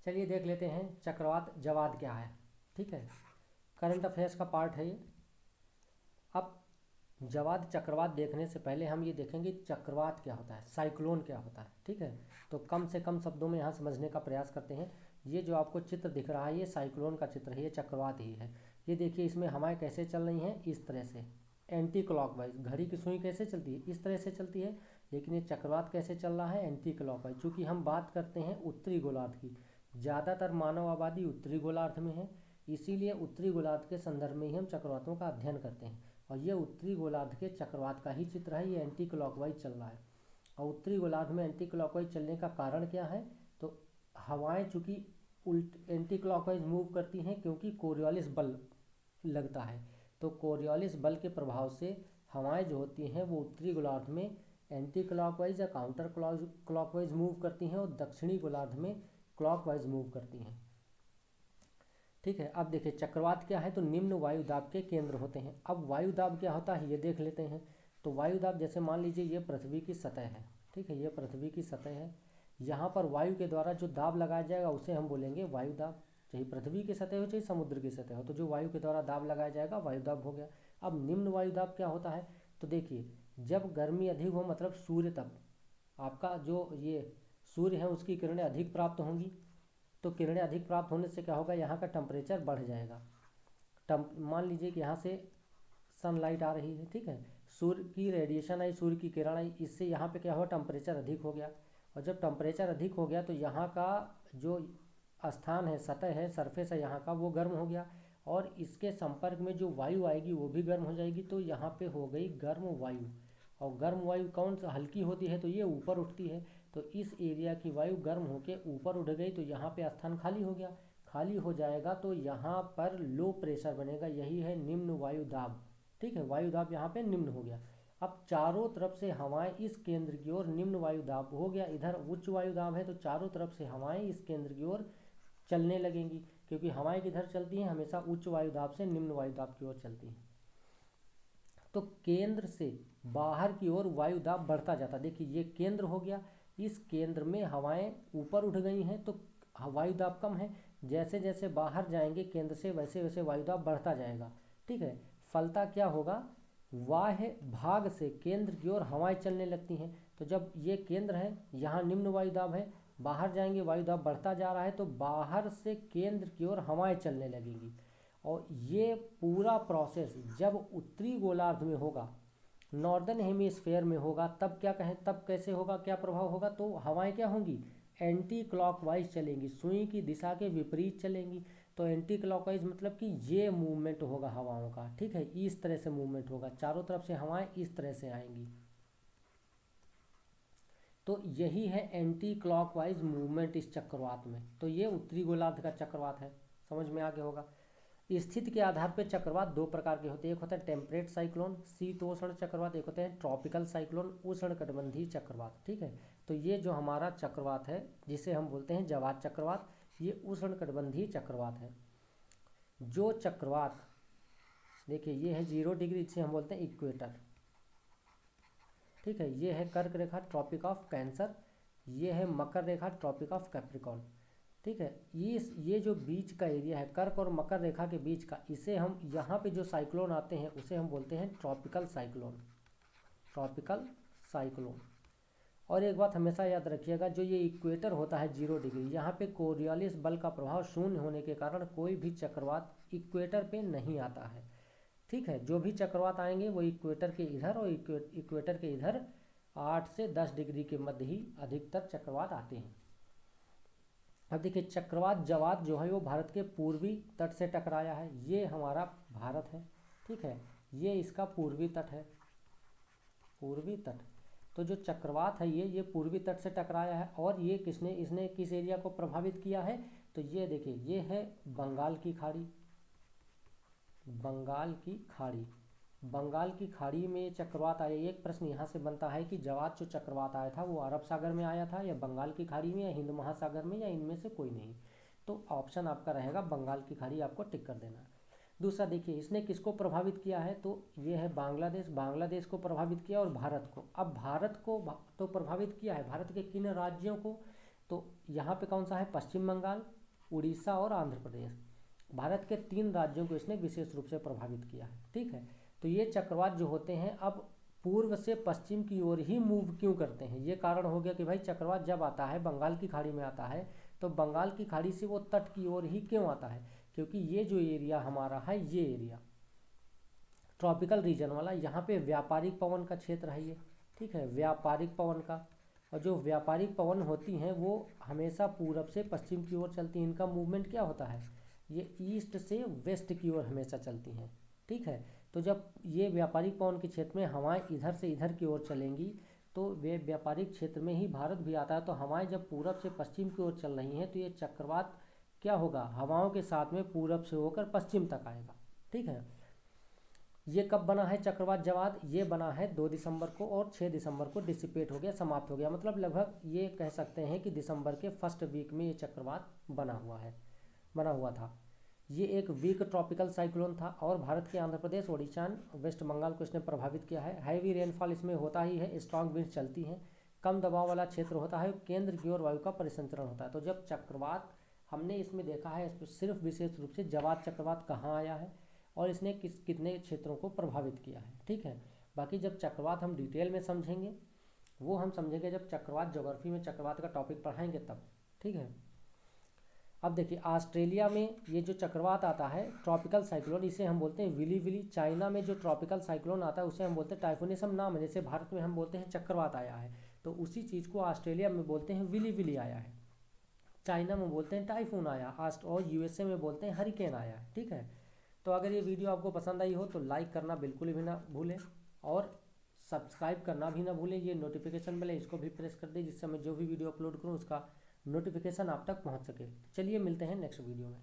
चलिए देख लेते हैं चक्रवात जवाद क्या है। ठीक है, करंट अफेयर्स का पार्ट है ये। अब जवाद चक्रवात देखने से पहले हम ये देखेंगे चक्रवात क्या होता है, साइक्लोन क्या होता है। ठीक है, तो कम से कम शब्दों में यहाँ समझने का प्रयास करते हैं। ये जो आपको चित्र दिख रहा है ये साइक्लोन का चित्र है, ये चक्रवात ही है। ये देखिए इसमें हवाएं कैसे चल रही हैं, इस तरह से एंटी क्लॉकवाइज। घड़ी की सुई कैसे चलती है, इस तरह से चलती है, लेकिन ये चक्रवात कैसे चल रहा है, एंटी क्लॉकवाइज। चूँकि हम बात करते हैं उत्तरी गोलार्ध की, ज़्यादातर मानव आबादी उत्तरी गोलार्ध में है, इसीलिए उत्तरी गोलार्ध के संदर्भ में ही हम चक्रवातों का अध्ययन करते हैं। और ये उत्तरी गोलार्ध के चक्रवात का ही चित्र है, ये एंटी क्लॉकवाइज चल रहा है। और उत्तरी गोलार्ध में एंटी क्लॉकवाइज चलने का कारण क्या है, तो हवाएं चूँकि उल्ट एंटी क्लॉकवाइज मूव करती हैं क्योंकि कोरियोलिस बल लगता है। तो कोरियोलिस बल के प्रभाव से हवाएं जो होती हैं वो उत्तरी गोलार्ध में एंटी क्लॉकवाइज या काउंटर क्लॉकवाइज मूव करती हैं और दक्षिणी गोलार्ध में क्लॉकवाइज मूव करती हैं। ठीक है, अब देखिए चक्रवात क्या है, तो निम्न वायुदाब के केंद्र होते हैं। अब वायुदाब क्या होता है ये देख लेते हैं। तो वायुदाब जैसे मान लीजिए ये पृथ्वी की सतह है। ठीक है, ये पृथ्वी की सतह है, यहाँ पर वायु के द्वारा जो दाब लगाया जाएगा उसे हम बोलेंगे वायुदाब। चाहे पृथ्वी की सतह हो चाहे समुद्र की सतह हो, तो जो वायु के द्वारा दाब लगाया जाएगा वायुदाब हो गया। अब निम्न वायुदाब क्या होता है, तो देखिए जब गर्मी अधिक हो मतलब सूर्य तप, आपका जो ये सूर्य है उसकी किरणें अधिक प्राप्त होंगी। तो किरणें अधिक प्राप्त होने से क्या होगा, यहाँ का टेम्परेचर बढ़ जाएगा। मान लीजिए कि यहाँ से सनलाइट आ रही है, ठीक है, सूर्य की रेडिएशन आई, सूर्य की किरण आई, इससे यहाँ पे क्या हुआ, टेम्परेचर अधिक हो गया। और जब टेम्परेचर अधिक हो गया तो यहाँ का जो स्थान है, सतह है, सरफेस है यहाँ का, वो गर्म हो गया। और इसके संपर्क में जो वायु आएगी वो भी गर्म हो जाएगी, तो यहाँ पे हो गई गर्म वायु। और गर्म वायु कौन सा हल्की होती है, तो ये ऊपर उठती है। तो इस एरिया की वायु गर्म होके ऊपर उठ गई, तो यहाँ पे स्थान खाली हो गया। खाली हो जाएगा तो यहाँ पर लो प्रेशर बनेगा, यही है निम्न वायु दाब। ठीक है, वायु दाब यहाँ पे निम्न हो गया। अब चारों तरफ से हवाएं इस केंद्र की ओर, निम्न वायु दाब हो गया, इधर उच्च वायु दाब है, तो चारों तरफ से हवाएं इस केंद्र की ओर चलने लगेंगी, क्योंकि हवाएं किधर चलती हैं, हमेशा उच्च वायु दाब से निम्न वायु दाब की ओर चलती हैं। तो केंद्र से बाहर की ओर वायु दाब बढ़ता जाता, देखिए ये केंद्र हो गया, इस केंद्र में हवाएं ऊपर उठ गई हैं तो वायु दाब कम है। जैसे जैसे बाहर जाएंगे केंद्र से वैसे वैसे वायु दाब बढ़ता जाएगा। ठीक है, फलता क्या होगा, वाह्य भाग से केंद्र की ओर हवाएं चलने लगती हैं। तो जब ये केंद्र है, यहाँ निम्न वायु दाब है, बाहर जाएंगे वायु दाब बढ़ता जा रहा है, तो बाहर से केंद्र की ओर हवाएं चलने लगेंगी। और ये पूरा प्रोसेस जब उत्तरी गोलार्ध में होगा, नॉर्दर्न हेमिस्फेयर में होगा, तब क्या कहें, तब कैसे होगा, क्या प्रभाव होगा, तो हवाएं क्या होंगी, एंटी क्लॉकवाइज चलेंगी, सुई की दिशा के विपरीत चलेंगी। तो एंटी क्लॉकवाइज मतलब कि ये मूवमेंट होगा हवाओं का। ठीक है, इस तरह से मूवमेंट होगा, चारों तरफ से हवाएं इस तरह से आएंगी। तो यही है एंटी क्लॉकवाइज मूवमेंट इस चक्रवात में। तो ये उत्तरी गोलार्ध का चक्रवात है, समझ में आ गया होगा। स्थिति के आधार पर चक्रवात दो प्रकार के होते हैं, एक होता है टेम्परेट साइक्लोन शीतोष्ण चक्रवात, एक होते हैं ट्रॉपिकल साइक्लोन उष्णकटिबंधीय चक्रवात। ठीक है, तो ये जो हमारा चक्रवात है जिसे हम बोलते हैं जवाद चक्रवात, ये उष्णकटिबंधीय चक्रवात है। जो चक्रवात देखिए ये है 0 डिग्री, इसे हम बोलते हैं इक्वेटर। ठीक है, ये है कर्क रेखा ट्रॉपिक ऑफ कैंसर, ये है मकर रेखा ट्रॉपिक ऑफ कैप्रिकॉर्न। ठीक है, ये जो बीच का एरिया है कर्क और मकर रेखा के बीच का, इसे हम यहाँ पे जो साइक्लोन आते हैं उसे हम बोलते हैं ट्रॉपिकल साइक्लोन। Tropical cyclone. और एक बात हमेशा याद रखिएगा, जो ये इक्वेटर होता है 0 डिग्री, यहाँ पे कोरियोलिस बल का प्रभाव शून्य होने के कारण कोई भी चक्रवात इक्वेटर पे नहीं आता है। ठीक है, जो भी चक्रवात आएंगे वो इक्वेटर के इधर और इक्वेटर के इधर 8 से 10 डिग्री के मध्य ही अधिकतर चक्रवात आते हैं। अब देखिए चक्रवात जवाद जो है वो भारत के पूर्वी तट से टकराया है, ये हमारा भारत है। ठीक है, ये इसका पूर्वी तट है, पूर्वी तट। तो जो चक्रवात है ये पूर्वी तट से टकराया है, और ये इसने किस एरिया को प्रभावित किया है, तो ये देखिए ये है बंगाल की खाड़ी। बंगाल की खाड़ी, बंगाल की खाड़ी में ये चक्रवात आया। एक प्रश्न यहाँ से बनता है कि जवाद जो चक्रवात आया था वो अरब सागर में आया था या बंगाल की खाड़ी में या हिंद महासागर में या इनमें से कोई नहीं। तो ऑप्शन आपका रहेगा बंगाल की खाड़ी, आपको टिक कर देना। दूसरा देखिए इसने किसको प्रभावित किया है, तो ये है बांग्लादेश, बांग्लादेश को प्रभावित किया और भारत को। अब भारत को तो प्रभावित किया है, भारत के किन राज्यों को, तो यहाँ पे कौन सा है, पश्चिम बंगाल, उड़ीसा और आंध्र प्रदेश। भारत के 3 राज्यों को इसने विशेष रूप से प्रभावित किया है। ठीक है, तो ये चक्रवात जो होते हैं अब पूर्व से पश्चिम की ओर ही मूव क्यों करते हैं, ये कारण हो गया कि भाई चक्रवात जब आता है बंगाल की खाड़ी में आता है, तो बंगाल की खाड़ी से वो तट की ओर ही क्यों आता है, क्योंकि ये जो एरिया हमारा है, ये एरिया ट्रॉपिकल रीजन वाला, यहाँ पे व्यापारिक पवन का क्षेत्र है ये। ठीक है, व्यापारिक पवन का, और जो व्यापारिक पवन होती हैं वो हमेशा पूरब से पश्चिम की ओर चलती हैं। इनका मूवमेंट क्या होता है, ये ईस्ट से वेस्ट की ओर हमेशा चलती हैं। ठीक है, तो जब ये व्यापारिक पवन के क्षेत्र में हवाएं इधर से इधर की ओर चलेंगी, तो वे व्यापारिक क्षेत्र में ही भारत भी आता है, तो हवाएं जब पूरब से पश्चिम की ओर चल रही हैं तो ये चक्रवात क्या होगा, हवाओं के साथ में पूरब से होकर पश्चिम तक आएगा। ठीक है, ये कब बना है चक्रवात जवाद, ये बना है 2 दिसंबर को, और 6 दिसंबर को डिसिपेट हो गया, समाप्त हो गया। मतलब लगभग ये कह सकते हैं कि दिसंबर के फर्स्ट वीक में ये चक्रवात बना हुआ था। ये एक वीक ट्रॉपिकल साइक्लोन था और भारत के आंध्र प्रदेश, उड़ीसा, वेस्ट बंगाल को इसने प्रभावित किया है। हैवी रेनफॉल इसमें होता ही है, स्ट्रॉन्ग विंड्स चलती हैं, कम दबाव वाला क्षेत्र होता है, केंद्र की ओर वायु का परिसंचरण होता है। तो जब चक्रवात हमने इसमें देखा है, सिर्फ विशेष रूप से जवाद चक्रवात कहाँ आया है और इसने कितने क्षेत्रों को प्रभावित किया है। ठीक है, बाकी जब चक्रवात हम डिटेल में समझेंगे, वो हम समझेंगे जब चक्रवात ज्योग्राफी में चक्रवात का टॉपिक पढ़ाएंगे तब। ठीक है, अब देखिए ऑस्ट्रेलिया में ये जो चक्रवात आता है ट्रॉपिकल साइक्लोन, इसे हम बोलते हैं विली विली। चाइना में जो ट्रॉपिकल साइक्लोन आता है उसे हम बोलते हैं टाइफोनिसम, नाम है, जैसे भारत में हम बोलते हैं चक्रवात आया है, तो उसी चीज़ को ऑस्ट्रेलिया में बोलते हैं विली विली आया है, चाइना में बोलते हैं टाइफून आया, और यूएसए में बोलते हैं हरिकेन आया है। ठीक है, तो अगर ये वीडियो आपको पसंद आई हो तो लाइक करना बिल्कुल भी ना भूलें, और सब्सक्राइब करना भी ना भूलें। ये नोटिफिकेशन बेल है, इसको भी प्रेस कर दें, जिससे मैं जो भी वीडियो अपलोड करूँ उसका नोटिफिकेशन आप तक पहुँच सके। चलिए मिलते हैं नेक्स्ट वीडियो में।